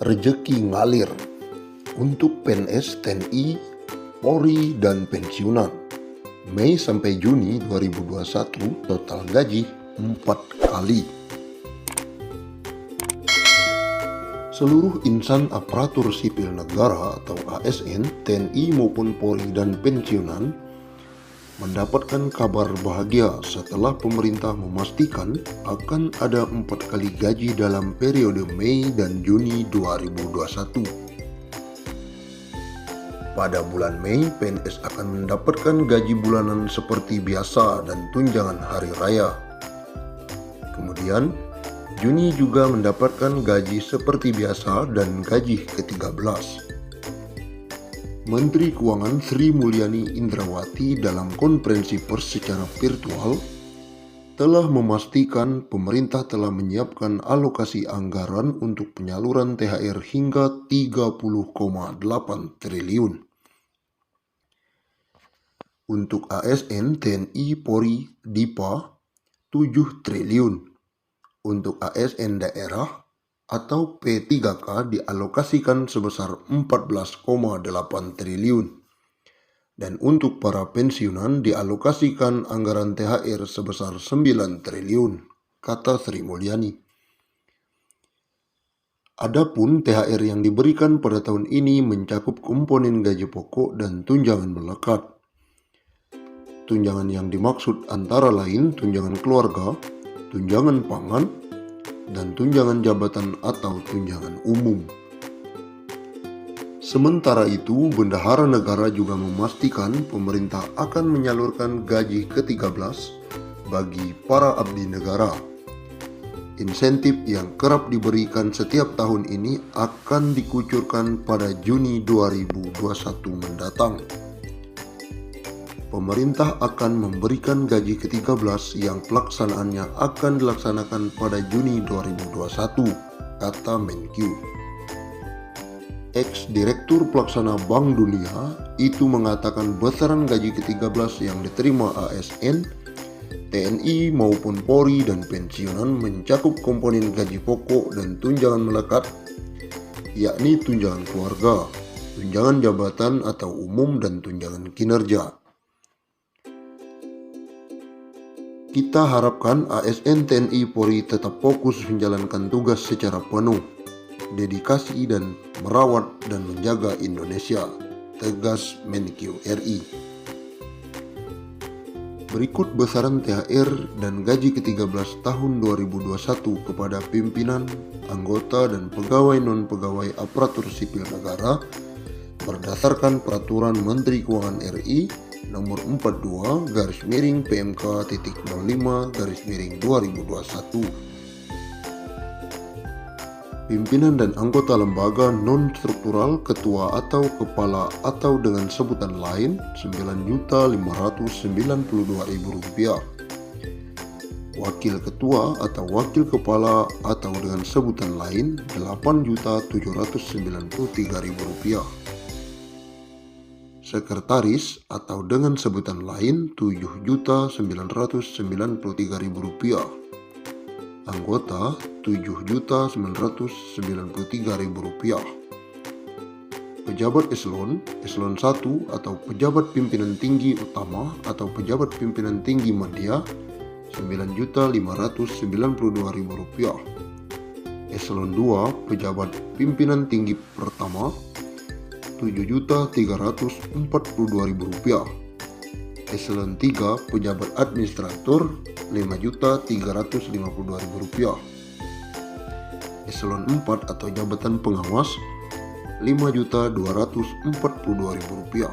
Rezeki ngalir untuk PNS, TNI, Polri, dan pensiunan. Mei sampai Juni 2021 total gaji 4 kali. Seluruh insan aparatur sipil negara atau ASN, TNI maupun Polri dan pensiunan mendapatkan kabar bahagia setelah pemerintah memastikan akan ada 4 kali gaji dalam periode Mei dan Juni 2021. Pada bulan Mei, PNS akan mendapatkan gaji bulanan seperti biasa dan tunjangan hari raya. Kemudian, Juni juga mendapatkan gaji seperti biasa dan gaji ke-13. Menteri Keuangan Sri Mulyani Indrawati dalam konferensi pers secara virtual telah memastikan pemerintah telah menyiapkan alokasi anggaran untuk penyaluran THR hingga 30,8 triliun. Untuk ASN, TNI, Polri, DIPA 7 triliun. Untuk ASN daerah atau P3K dialokasikan sebesar 14,8 triliun. Dan untuk para pensiunan dialokasikan anggaran THR sebesar 9 triliun, kata Sri Mulyani. Adapun THR yang diberikan pada tahun ini mencakup komponen gaji pokok dan tunjangan melekat. Tunjangan yang dimaksud antara lain tunjangan keluarga, tunjangan pangan, dan tunjangan jabatan atau tunjangan umum. Sementara itu, Bendahara Negara juga memastikan pemerintah akan menyalurkan gaji ke-13 bagi para abdi negara. Insentif yang kerap diberikan setiap tahun ini akan dikucurkan pada Juni 2021 mendatang. Pemerintah akan memberikan gaji ke-13 yang pelaksanaannya akan dilaksanakan pada Juni 2021, kata Menkyu. Ex-Direktur Pelaksana Bank Dunia itu mengatakan besaran gaji ke-13 yang diterima ASN, TNI maupun Polri dan pensiunan mencakup komponen gaji pokok dan tunjangan melekat, yakni tunjangan keluarga, tunjangan jabatan atau umum dan tunjangan kinerja. Kita harapkan ASN, TNI, Polri tetap fokus menjalankan tugas secara penuh, dedikasi dan merawat dan menjaga Indonesia, tegas Menkyu RI. Berikut besaran THR dan gaji ke-13 tahun 2021 kepada pimpinan, anggota, dan pegawai non-pegawai aparatur sipil negara berdasarkan Peraturan Menteri Keuangan RI Nomor 42/PMK.05/2021. Pimpinan dan anggota lembaga non-struktural, ketua atau kepala atau dengan sebutan lain Rp9.592.000. Wakil ketua atau wakil kepala atau dengan sebutan lain Rp8.793.000. Sekretaris atau dengan sebutan lain Rp7.993.000. Anggota Rp7.993.000. Pejabat eselon 1 atau pejabat pimpinan tinggi utama atau pejabat pimpinan tinggi media Rp9.592.000. Eselon 2 pejabat pimpinan tinggi pertama Rp7.342.000. Eselon 3 pejabat administrator Rp5.352.000. Eselon 4 atau jabatan pengawas Rp5.242.000.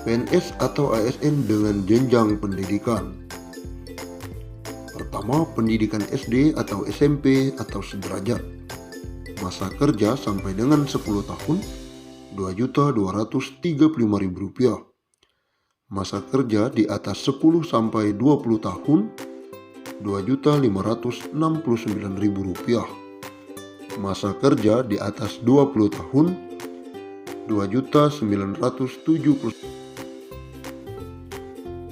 PNS atau ASN dengan jenjang pendidikan. Pertama, pendidikan SD atau SMP atau sederajat. Masa kerja sampai dengan 10 tahun Rp2.235.000. Masa kerja di atas 10 sampai 20 tahun Rp2.569.000. Masa kerja di atas 20 tahun Rp2.970.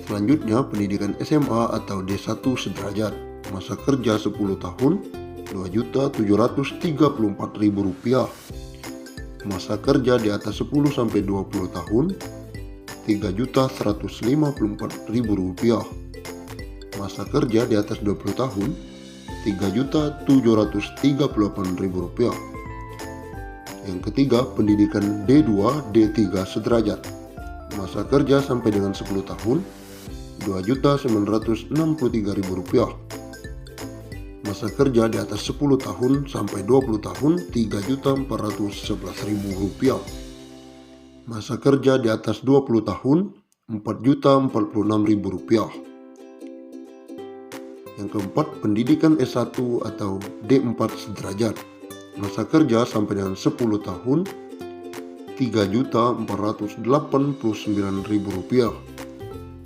Selanjutnya pendidikan SMA atau D1 sederajat. Masa kerja 10 tahun Rp2.734.000. Masa kerja di atas 10-20 tahun Rp3.154.000. Masa kerja di atas 20 tahun Rp3.738.000. Yang ketiga, pendidikan D2, D3 sederajat. Masa kerja sampai dengan 10 tahun Rp2.963.000. Masa kerja di atas 10 tahun sampai 20 tahun Rp3.411.000. Masa kerja di atas 20 tahun Rp4.046.000. Yang keempat, pendidikan S1 atau D4 sederajat. Masa kerja sampai dengan 10 tahun Rp3.489.000.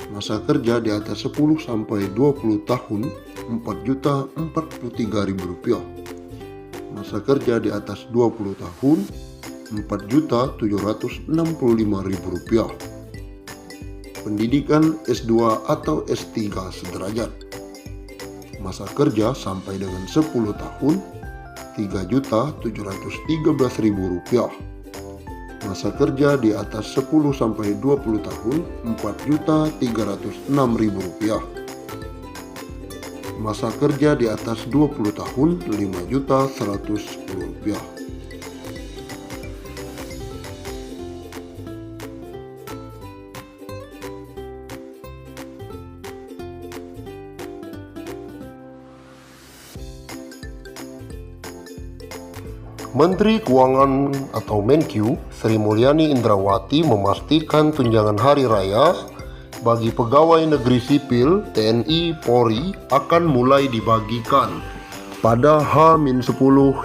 Masa kerja di atas 10 sampai 20 tahun Rp4.043.000. Masa kerja di atas 20 tahun Rp4.765.000. Pendidikan S2 atau S3 sederajat. Masa kerja sampai dengan 10 tahun Rp3.713.000. Masa kerja di atas 10 sampai 20 tahun Rp4.306.000. Masa kerja di atas 20 tahun Rp5.110.000. Menteri Keuangan atau Menkyu Sri Mulyani Indrawati memastikan tunjangan hari raya bagi pegawai negeri sipil TNI Polri akan mulai dibagikan pada H-10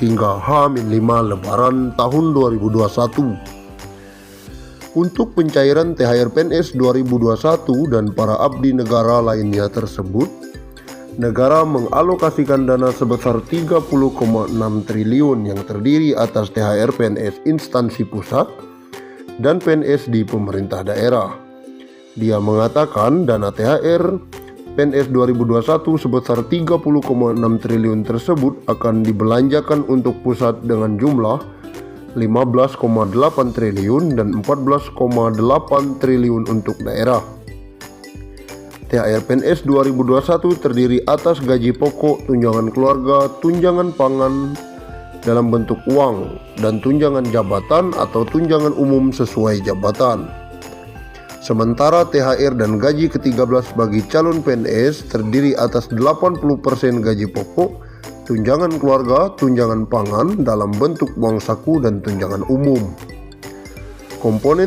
hingga H-5 Lebaran tahun 2021. Untuk pencairan THR PNS 2021 dan para abdi negara lainnya tersebut, negara mengalokasikan dana sebesar 30,6 triliun yang terdiri atas THR PNS instansi pusat dan PNS di pemerintah daerah. Dia mengatakan dana THR PNS 2021 sebesar 30,6 triliun tersebut akan dibelanjakan untuk pusat dengan jumlah 15,8 triliun dan 14,8 triliun untuk daerah. THR PNS 2021 terdiri atas gaji pokok, tunjangan keluarga, tunjangan pangan dalam bentuk uang, dan tunjangan jabatan atau tunjangan umum sesuai jabatan. Sementara THR dan gaji ke-13 bagi calon PNS terdiri atas 80% gaji pokok, tunjangan keluarga, tunjangan pangan dalam bentuk uang saku, dan tunjangan umum. Komponen